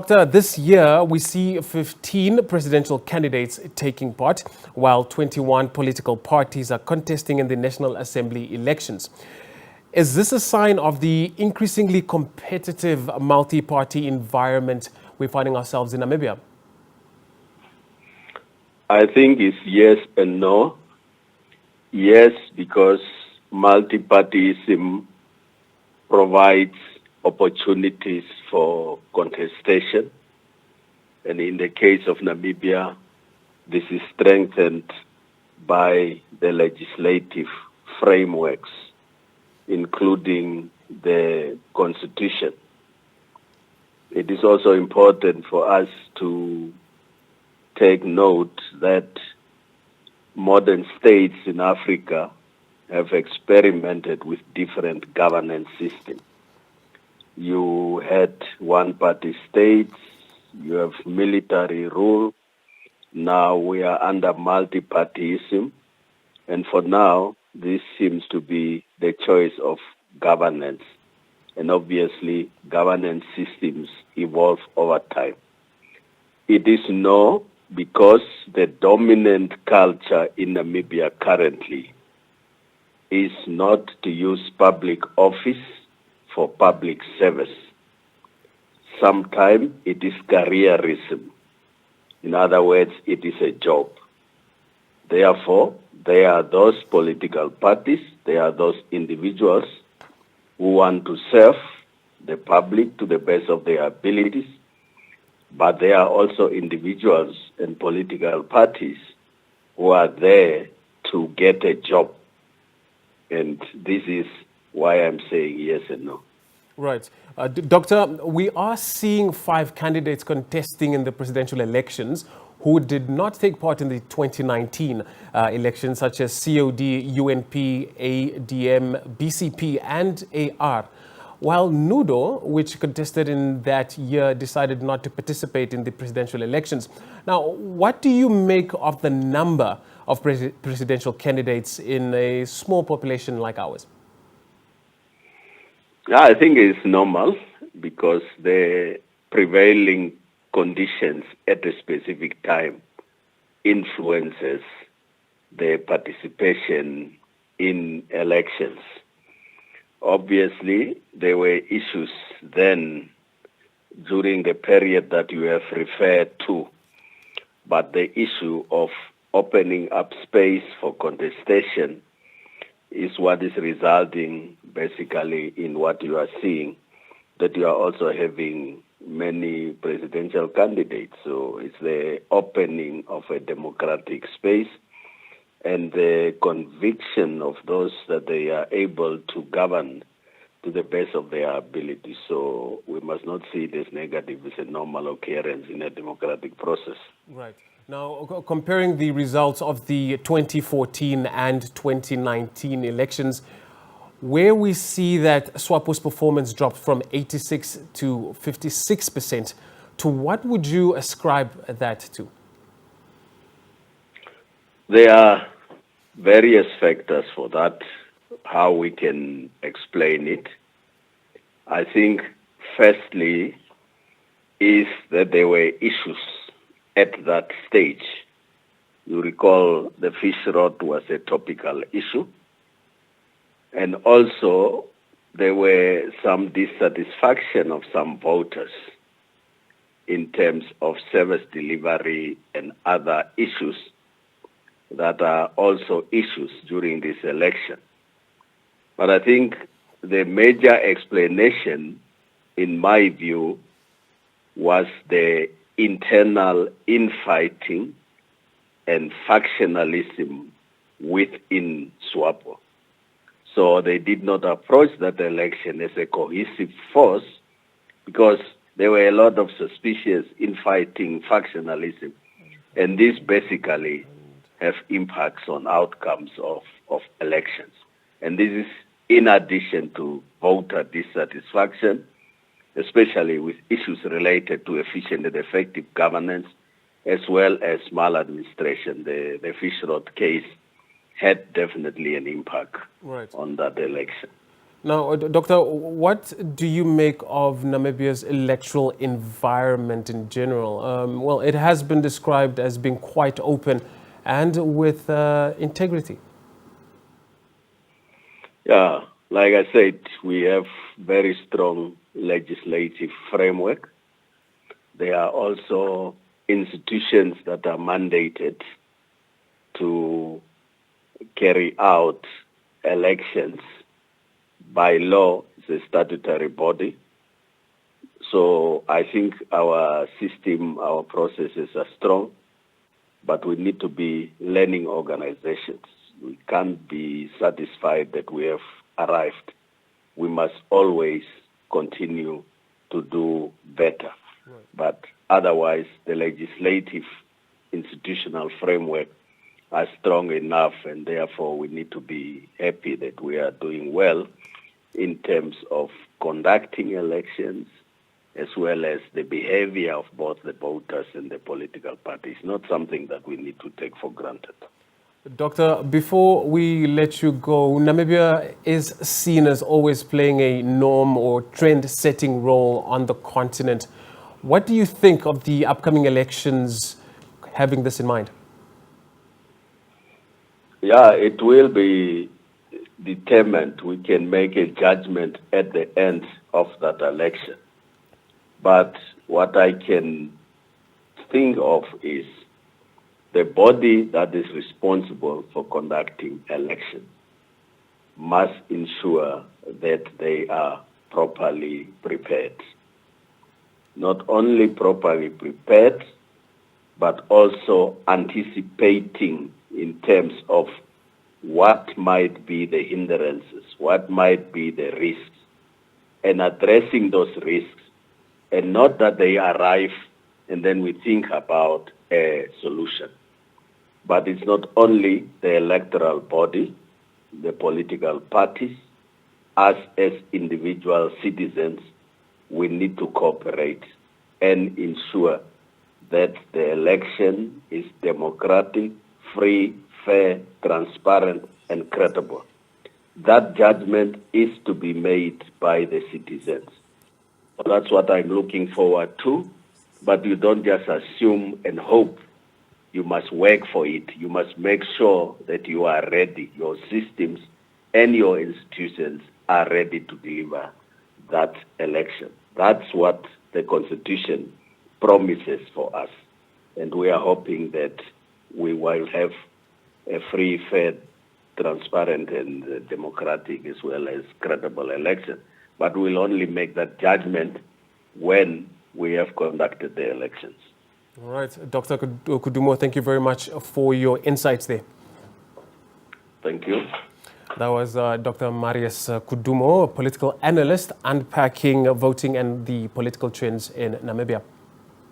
Doctor, this year we see 15 presidential candidates taking part, while 21 political parties are contesting in the National Assembly elections. Is this a sign of the increasingly competitive multi-party environment we're finding ourselves in Namibia? I think it's yes and no. Yes, because multipartyism provides opportunities for contestation. And in the case of Namibia, this is strengthened by the legislative frameworks, including the Constitution. It is also important for us to take note that modern states in Africa have experimented with different governance systems. You had one-party states, you have military rule. Now we are under multipartyism, and for now, this seems to be the choice of governance. And obviously, governance systems evolve over time. It is no, because the dominant culture in Namibia currently is not to use public office for public service. Sometimes it is careerism. In other words, it is a job. Therefore, there are those political parties, there are those individuals who want to serve the public to the best of their abilities, but there are also individuals and political parties who are there to get a job. And this is why I'm saying yes and no. Right. Doctor, we are seeing 5 candidates contesting in the presidential elections who did not take part in the 2019 elections, such as COD, UNP, ADM, BCP, and AR. While NUDO, which contested in that year, decided not to participate in the presidential elections. Now, what do you make of the number of presidential candidates in a small population like ours? Yeah, I think it's normal because the prevailing conditions at a specific time influences the participation in elections. Obviously, there were issues then during the period that you have referred to, but the issue of opening up space for contestation is what is resulting basically in what you are seeing, that you are also having many presidential candidates. So it's the opening of a democratic space and the conviction of those that they are able to govern to the best of their ability. So we must not see it as negative. It's a normal occurrence in a democratic process. Right. Now, comparing the results of the 2014 and 2019 elections, where we see that Swapo's performance dropped from 86 to 56%, to what would you ascribe that to? There are various factors for that, how we can explain it. I think, firstly, is that there were issues at that stage. You recall the fish rot was a topical issue. And also, there were some dissatisfaction of some voters in terms of service delivery and other issues that are also issues during this election. But I think the major explanation, in my view, was the internal infighting and factionalism within Swapo. So they did not approach that election as a cohesive force because there were a lot of suspicious infighting, factionalism, and this basically have impacts on outcomes of elections. And this is in addition to voter dissatisfaction, especially with issues related to efficient and effective governance, as well as maladministration. The fish rot case had definitely an impact on that election. Now, Doctor, what do you make of Namibia's electoral environment in general? Well, it has been described as being quite open and with integrity. Yeah, like I said, we have very strong legislative framework. There are also institutions that are mandated to carry out elections by law. It's a statutory body. So I think our system, our processes are strong, but we need to be learning organizations. We can't be satisfied that we have arrived. We must always continue to do better. Right. But otherwise, the legislative institutional framework are strong enough, and therefore we need to be happy that we are doing well in terms of conducting elections, as well as the behavior of both the voters and the political parties. Not something that we need to take for granted. Doctor, before we let you go, Namibia is seen as always playing a norm or trend-setting role on the continent. What do you think of the upcoming elections, having this in mind? Yeah, it will be determined. We can make a judgment at the end of that election. But what I can think of is the body that is responsible for conducting elections must ensure that they are properly prepared. Not only properly prepared, but also anticipating in terms of what might be the hindrances, what might be the risks, and addressing those risks, and not that they arrive and then we think about a solution. But it's not only the electoral body, the political parties, us as individual citizens, we need to cooperate and ensure that the election is democratic, free, fair, transparent, and credible. That judgment is to be made by the citizens. So that's what I'm looking forward to. But you don't just assume and hope. You must work for it. You must make sure that you are ready. Your systems and your institutions are ready to deliver that election. That's what the Constitution promises for us. And we are hoping that we will have a free, fair, transparent, and democratic as well as credible election. But we'll only make that judgment when we have conducted the elections. All right. Dr. Kudumo, thank you very much for your insights there. Thank you. That was Dr. Marius Kudumo, political analyst, unpacking voting and the political trends in Namibia.